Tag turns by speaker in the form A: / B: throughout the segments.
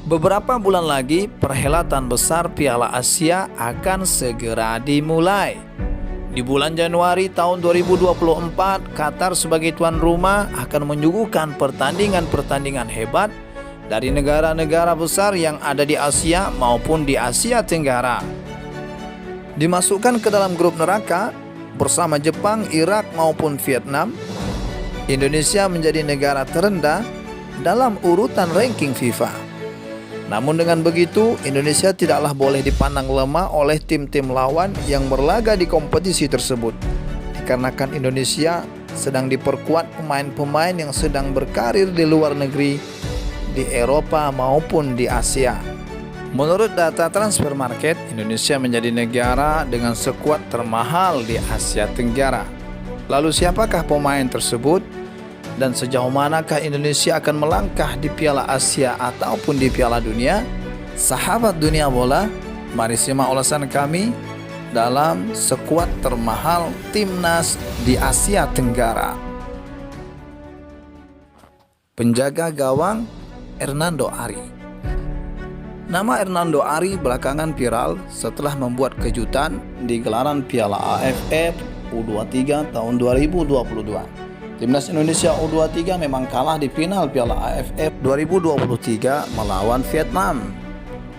A: Beberapa bulan lagi, perhelatan besar Piala Asia akan segera dimulai. Di bulan Januari tahun 2024, Qatar sebagai tuan rumah akan menyuguhkan pertandingan-pertandingan hebat dari negara-negara besar yang ada di Asia maupun di Asia Tenggara. Dimasukkan ke dalam grup neraka bersama Jepang, Irak maupun Vietnam, Indonesia menjadi negara terendah dalam urutan ranking FIFA. Namun dengan begitu, Indonesia tidaklah boleh dipandang lemah oleh tim-tim lawan yang berlaga di kompetisi tersebut. Dikarenakan Indonesia sedang diperkuat pemain-pemain yang sedang berkarir di luar negeri, di Eropa maupun di Asia. Menurut data Transfer Market, Indonesia menjadi negara dengan skuad termahal di Asia Tenggara. Lalu siapakah pemain tersebut? Dan sejauh manakah Indonesia akan melangkah di Piala Asia ataupun di Piala Dunia? Sahabat dunia bola, mari simak ulasan kami dalam skuad termahal timnas di Asia Tenggara. Penjaga gawang Hernando Ari. Nama Hernando Ari belakangan viral setelah membuat kejutan di gelaran Piala AFF U23 tahun 2022. Timnas Indonesia U23 memang kalah di final Piala AFF 2023 melawan Vietnam.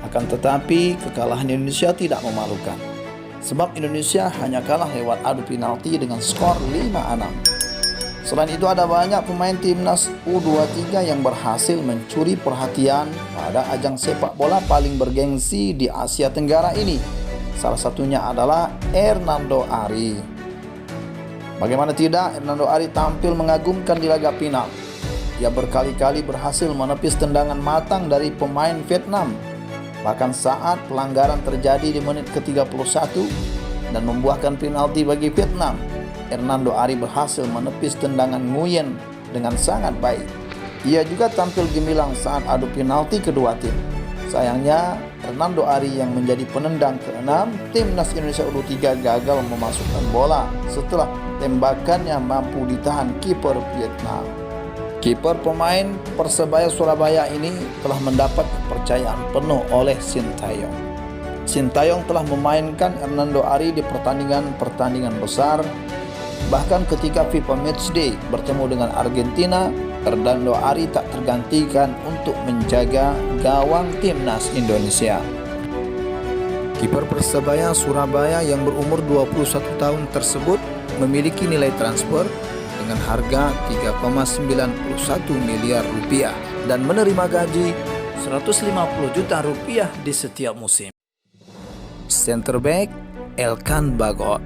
A: Akan tetapi, kekalahan Indonesia tidak memalukan. Sebab Indonesia hanya kalah lewat adu penalti dengan skor 5-6. Selain itu, ada banyak pemain timnas U23 yang berhasil mencuri perhatian pada ajang sepak bola paling bergengsi di Asia Tenggara ini. Salah satunya adalah Hernando Ari. Bagaimana tidak, Hernando Ari tampil mengagumkan di laga final. Ia berkali-kali berhasil menepis tendangan matang dari pemain Vietnam. Bahkan saat pelanggaran terjadi di menit ke-31 dan membuahkan penalti bagi Vietnam, Hernando Ari berhasil menepis tendangan Nguyen dengan sangat baik. Ia juga tampil gemilang saat adu penalti kedua tim. Sayangnya, Hernando Ari yang menjadi penendang ke-6 timnas Indonesia U23 gagal memasukkan bola setelah tembakannya mampu ditahan kiper Vietnam. Kiper pemain Persebaya Surabaya ini telah mendapat kepercayaan penuh oleh Sintayong. Sintayong telah memainkan Hernando Ari di pertandingan-pertandingan besar. Bahkan ketika FIFA Matchday bertemu dengan Argentina, Hernando Ari tak tergantikan untuk menjaga gawang timnas Indonesia. Kiper Persebaya Surabaya yang berumur 21 tahun tersebut memiliki nilai transfer dengan harga 3,91 miliar rupiah dan menerima gaji 150 juta rupiah di setiap musim. Center back Elkan Bagot.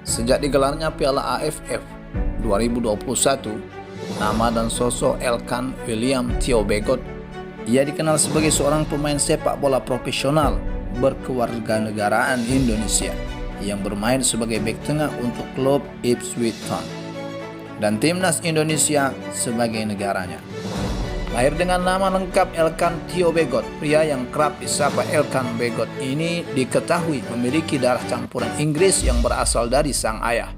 A: Sejak digelarnya Piala AFF 2021, nama dan sosok Elkan William Theo Bagot, ia dikenal sebagai seorang pemain sepak bola profesional berkewarganegaraan Indonesia yang bermain sebagai bek tengah untuk klub Ipswich Town dan timnas Indonesia sebagai negaranya. Lahir dengan nama lengkap Elkan Theo Bagot, pria yang kerap disapa Elkan Bagot ini diketahui memiliki darah campuran Inggris yang berasal dari sang ayah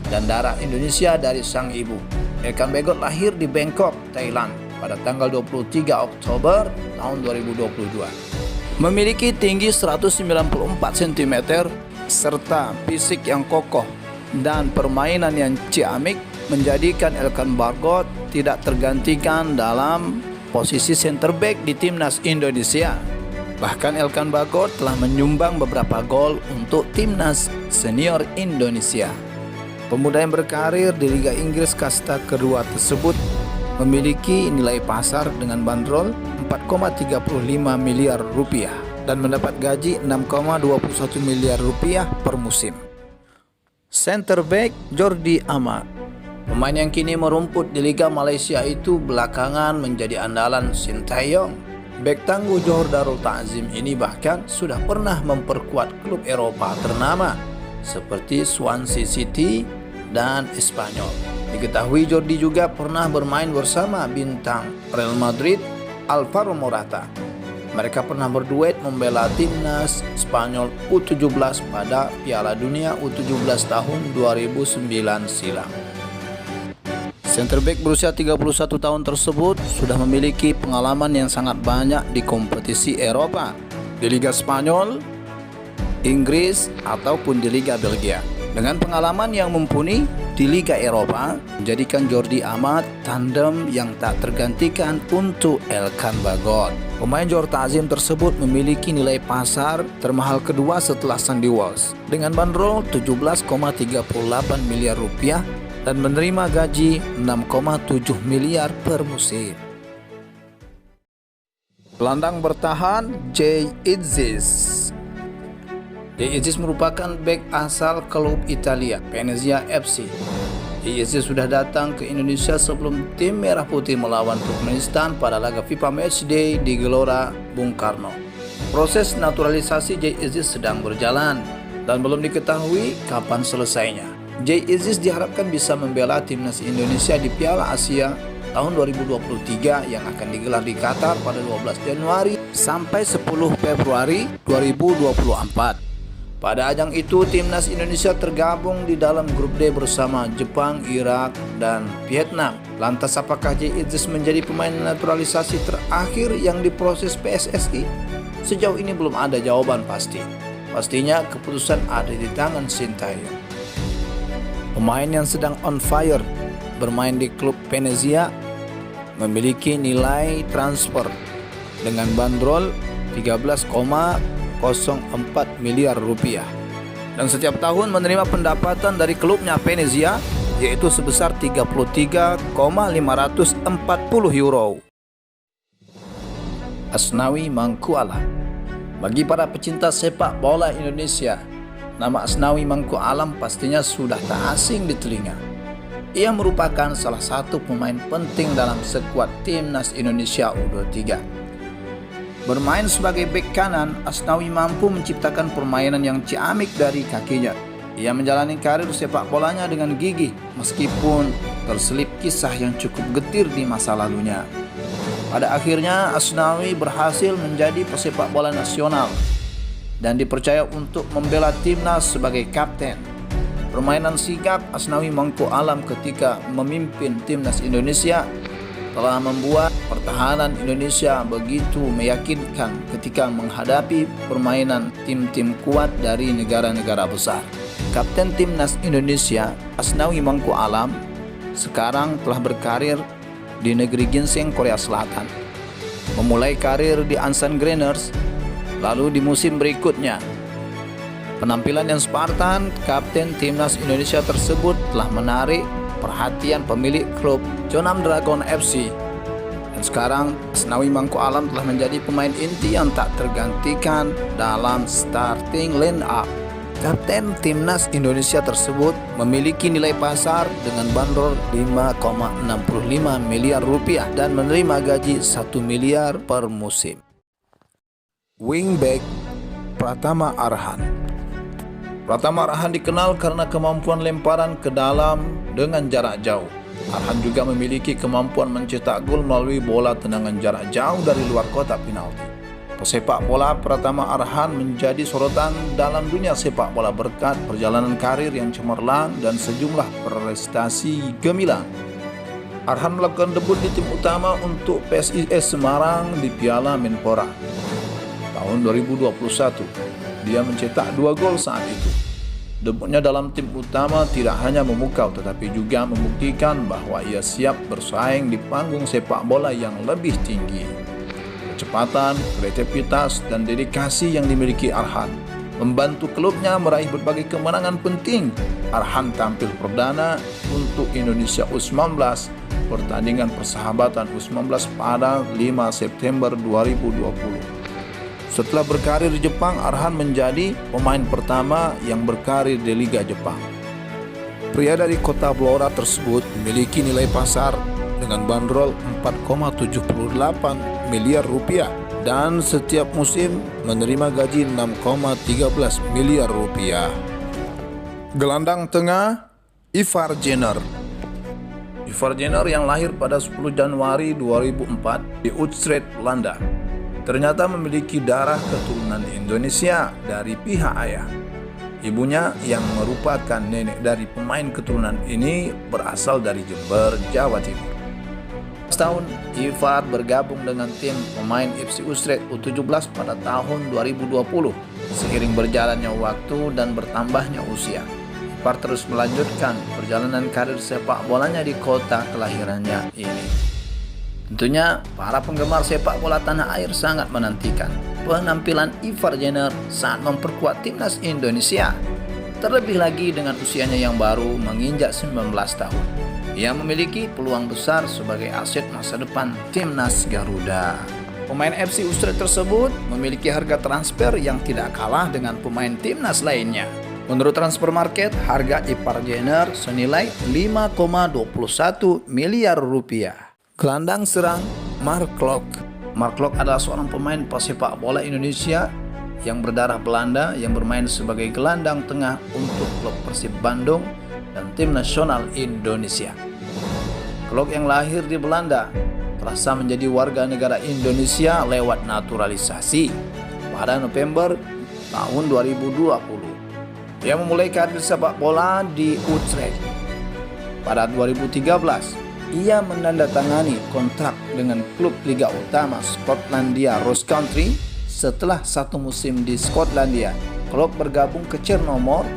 A: dan darah Indonesia dari sang ibu. Elkan Bagot lahir di Bangkok, Thailand pada tanggal 23 Oktober tahun 2022. Memiliki tinggi 194 cm serta fisik yang kokoh dan permainan yang ciamik menjadikan Elkan Bagot tidak tergantikan dalam posisi center back di timnas Indonesia. Bahkan Elkan Bagot telah menyumbang beberapa gol untuk timnas senior Indonesia. Pemuda yang berkarir di Liga Inggris kasta kedua tersebut memiliki nilai pasar dengan bandrol 4,35 miliar rupiah dan mendapat gaji 6,21 miliar rupiah per musim. Center back Jordi Amat. Pemain yang kini merumput di Liga Malaysia itu belakangan menjadi andalan Sintayong. Bek tangguh Johor Darul Ta'zim ini bahkan sudah pernah memperkuat klub Eropa ternama seperti Swansea City dan Espanyol. Diketahui Jordi juga pernah bermain bersama bintang Real Madrid Alvaro Morata. Mereka pernah berduet membela timnas Spanyol U17 pada Piala Dunia U17 tahun 2009 silam. Center back berusia 31 tahun tersebut sudah memiliki pengalaman yang sangat banyak di kompetisi Eropa, di Liga Spanyol, Inggris, ataupun di Liga Belgia. Dengan pengalaman yang mumpuni di Liga Eropa, menjadikan Jordi Amat tandem yang tak tergantikan untuk Elkan Bagot. Pemain Johor Ta'zim tersebut memiliki nilai pasar termahal kedua setelah Sandy Walsh dengan bandrol 17,38 miliar rupiah dan menerima gaji 6,7 miliar per musim. Gelandang bertahan Jay Izzis. Jay Izzis merupakan bek asal klub Italia, Venezia FC. Jay Izzis sudah datang ke Indonesia sebelum tim Merah Putih melawan Turkmenistan pada laga FIFA Matchday di Gelora Bung Karno. Proses naturalisasi Jay Izzis sedang berjalan dan belum diketahui kapan selesainya. Jay Izzis diharapkan bisa membela timnas Indonesia di Piala Asia tahun 2023 yang akan digelar di Qatar pada 12 Januari sampai 10 Februari 2024. Pada ajang itu, timnas Indonesia tergabung di dalam grup D bersama Jepang, Irak, dan Vietnam. Lantas apakah Jay Izzis menjadi pemain naturalisasi terakhir yang diproses PSSI? Sejauh ini belum ada jawaban pasti. Pastinya keputusan ada di tangan Sintayong. Pemain yang sedang on fire bermain di klub Venezia memiliki nilai transfer dengan bandrol 13,04 miliar rupiah dan setiap tahun menerima pendapatan dari klubnya Venezia yaitu sebesar 33,540 euro. Asnawi Mangku Alam. Bagi para pecinta sepak bola Indonesia, nama Asnawi Mangku Alam pastinya sudah tak asing di telinga. Ia merupakan salah satu pemain penting dalam skuad timnas Indonesia U23. Bermain sebagai bek kanan, Asnawi mampu menciptakan permainan yang ciamik dari kakinya. Ia menjalani karir sepak bolanya dengan gigih meskipun terselip kisah yang cukup getir di masa lalunya. Pada akhirnya Asnawi berhasil menjadi pesepak bola nasional dan dipercaya untuk membela timnas sebagai kapten. Permainan sigap Asnawi Mangku Alam ketika memimpin timnas Indonesia telah membuat pertahanan Indonesia begitu meyakinkan ketika menghadapi permainan tim-tim kuat dari negara-negara besar. Kapten timnas Indonesia, Asnawi Mangku Alam, sekarang telah berkarir di negeri ginseng Korea Selatan. Memulai karir di Ansan Greeners, lalu di musim berikutnya. Penampilan yang Spartan, kapten timnas Indonesia tersebut telah menarik perhatian pemilik klub Jeonnam Dragon FC. Dan sekarang Asnawi Mangku Alam telah menjadi pemain inti yang tak tergantikan dalam starting line up. Kapten timnas Indonesia tersebut memiliki nilai pasar dengan bandrol 5,65 miliar rupiah dan menerima gaji 1 miliar per musim. Wingback Pratama Arhan. Pratama Arhan dikenal karena kemampuan lemparan ke dalam dengan jarak jauh. Arhan juga memiliki kemampuan mencetak gol melalui bola tendangan jarak jauh dari luar kotak penalti. Pesepak bola Pratama Arhan menjadi sorotan dalam dunia sepak bola berkat perjalanan karir yang cemerlang dan sejumlah prestasi gemilang. Arhan melakukan debut di tim utama untuk PSIS Semarang di Piala Menpora tahun 2021. Dia mencetak 2 gol saat itu. Debutnya dalam tim utama tidak hanya memukau tetapi juga membuktikan bahwa ia siap bersaing di panggung sepak bola yang lebih tinggi. Kecepatan, kreativitas, dan dedikasi yang dimiliki Arhan membantu klubnya meraih berbagai kemenangan penting. Arhan tampil perdana untuk Indonesia U19 pertandingan persahabatan U19 pada 5 September 2020. Setelah berkarir di Jepang, Arhan menjadi pemain pertama yang berkarir di Liga Jepang. Pria dari kota Blora tersebut memiliki nilai pasar dengan bandrol 4,78 miliar rupiah dan setiap musim menerima gaji 6,13 miliar rupiah. Gelandang tengah Ivar Jenner. Ivar Jenner yang lahir pada 10 Januari 2004 di Utrecht, Belanda, ternyata memiliki darah keturunan Indonesia dari pihak ayah. Ibunya yang merupakan nenek dari pemain keturunan ini berasal dari Jember, Jawa Timur. Setahun, Ivar bergabung dengan tim pemain FC Utrecht U17 pada tahun 2020. Seiring berjalannya waktu dan bertambahnya usia, Ivar terus melanjutkan perjalanan karir sepak bolanya di kota kelahirannya ini. Tentunya para penggemar sepak bola tanah air sangat menantikan penampilan Ivar Jenner saat memperkuat timnas Indonesia. Terlebih lagi dengan usianya yang baru menginjak 19 tahun. Ia memiliki peluang besar sebagai aset masa depan timnas Garuda. Pemain FC Utrecht tersebut memiliki harga transfer yang tidak kalah dengan pemain timnas lainnya. Menurut Transfermarkt, harga Ivar Jenner senilai 5,21 miliar rupiah. Gelandang serang Mark Klok. Mark Klok adalah seorang pemain pesepak bola Indonesia yang berdarah Belanda yang bermain sebagai gelandang tengah untuk klub Persib Bandung dan tim nasional Indonesia. Klok yang lahir di Belanda telah sah menjadi warga negara Indonesia lewat naturalisasi pada November tahun 2020. Dia memulai karir sepak bola di Utrecht. Pada 2013, ia menandatangani kontrak dengan klub Liga Utama Skotlandia Ross County. Setelah satu musim di Skotlandia, Klok bergabung ke Chernomor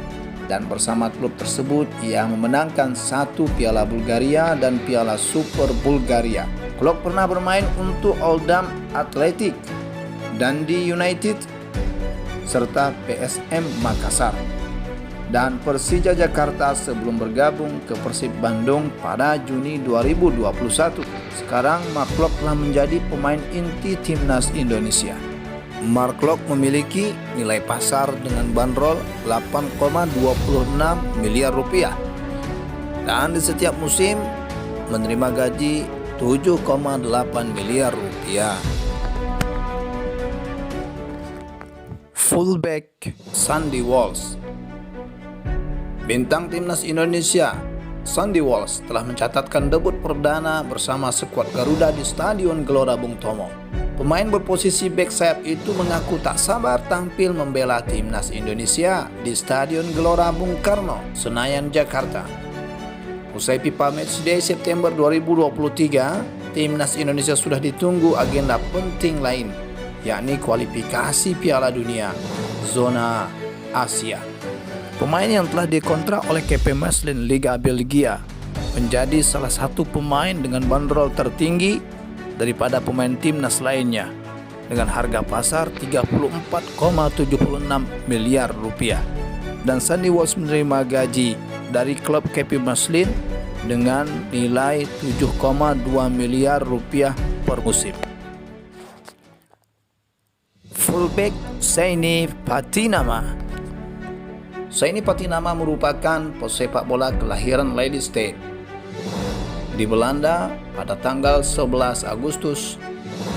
A: dan bersama klub tersebut ia memenangkan 1 Piala Bulgaria dan Piala Super Bulgaria. Klok pernah bermain untuk Oldham Athletic, Dundee United, serta PSM Makassar dan Persija Jakarta sebelum bergabung ke Persib Bandung pada Juni 2021. Sekarang Mark Klok telah menjadi pemain inti timnas Indonesia. Mark Klok memiliki nilai pasar dengan bandrol 8,26 miliar rupiah dan di setiap musim menerima gaji 7,8 miliar rupiah. Fullback Sandy Walsh. Bintang timnas Indonesia Sandy Walsh telah mencatatkan debut perdana bersama skuad Garuda di Stadion Gelora Bung Tomo. Pemain berposisi bek sayap itu mengaku tak sabar tampil membela timnas Indonesia di Stadion Gelora Bung Karno, Senayan, Jakarta. Usai FIFA Matchday September 2023, timnas Indonesia sudah ditunggu agenda penting lain, yakni kualifikasi Piala Dunia zona Asia. Pemain yang telah dikontrak oleh KP Mechelen Liga Belgia menjadi salah satu pemain dengan bandrol tertinggi daripada pemain timnas lainnya dengan harga pasar 34,76 miliar rupiah. Dan Sandy Walsh menerima gaji dari klub KP Mechelen dengan nilai 7,2 miliar rupiah per musim. Fullback Saini Patinama. Saini Patinama merupakan pesepak bola kelahiran Lelystad di Belanda pada tanggal 11 Agustus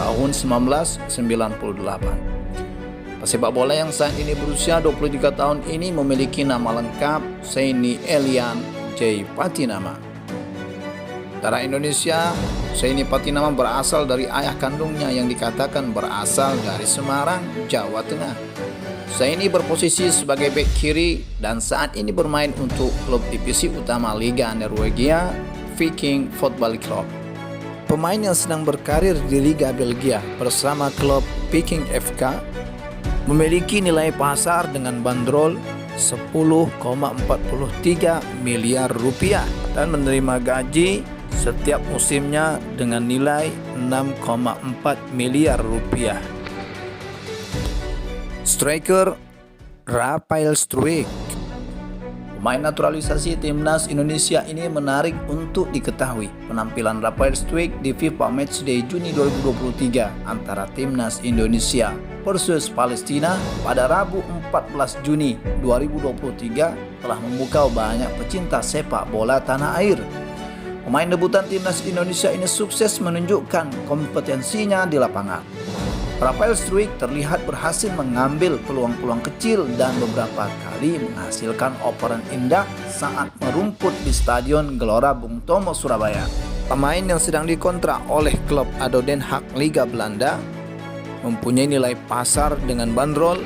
A: tahun 1998. Pesepak bola yang saat ini berusia 23 tahun ini memiliki nama lengkap Saini Elian J. Patinama. Darah Indonesia, Saini Patinama berasal dari ayah kandungnya yang dikatakan berasal dari Semarang, Jawa Tengah. Saini berposisi sebagai bek kiri dan saat ini bermain untuk klub divisi utama Liga Norwegia, Viking Football Club. Pemain yang sedang berkarir di Liga Belgia bersama klub Viking FK memiliki nilai pasar dengan bandrol 10,43 miliar rupiah dan menerima gaji setiap musimnya dengan nilai 6,4 miliar rupiah. Striker Rafael Struijk. Pemain naturalisasi timnas Indonesia ini menarik untuk diketahui. Penampilan Rafael Struijk di FIFA Matchday Juni 2023 antara timnas Indonesia versus Palestina pada Rabu 14 Juni 2023 telah memukau banyak pecinta sepak bola tanah air. Pemain debutan timnas Indonesia ini sukses menunjukkan kompetensinya di lapangan. Rafael Struijk terlihat berhasil mengambil peluang-peluang kecil dan beberapa kali menghasilkan operan indah saat merumput di Stadion Gelora Bung Tomo, Surabaya. Pemain yang sedang dikontrak oleh klub ADO Den Haag Liga Belanda mempunyai nilai pasar dengan bandrol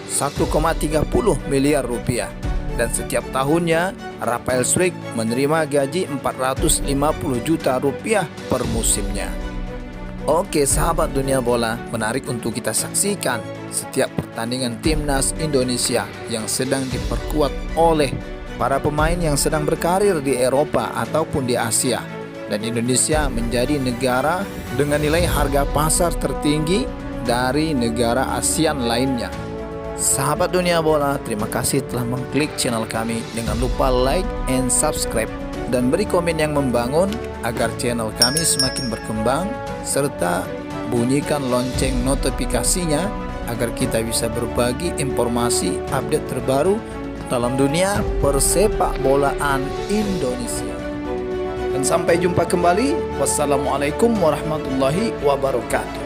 A: 1,30 miliar rupiah. Dan setiap tahunnya Rafael Struijk menerima gaji 450 juta rupiah per musimnya. Oke sahabat dunia bola, menarik untuk kita saksikan setiap pertandingan timnas Indonesia yang sedang diperkuat oleh para pemain yang sedang berkarir di Eropa ataupun di Asia. Dan Indonesia menjadi negara dengan nilai harga pasar tertinggi dari negara ASEAN lainnya. Sahabat dunia bola, terima kasih telah mengklik channel kami. Jangan lupa like and subscribe dan beri komen yang membangun agar channel kami semakin berkembang, serta bunyikan lonceng notifikasinya agar kita bisa berbagi informasi update terbaru dalam dunia persepak bolaan Indonesia. Dan sampai jumpa kembali. Wassalamualaikum warahmatullahi wabarakatuh.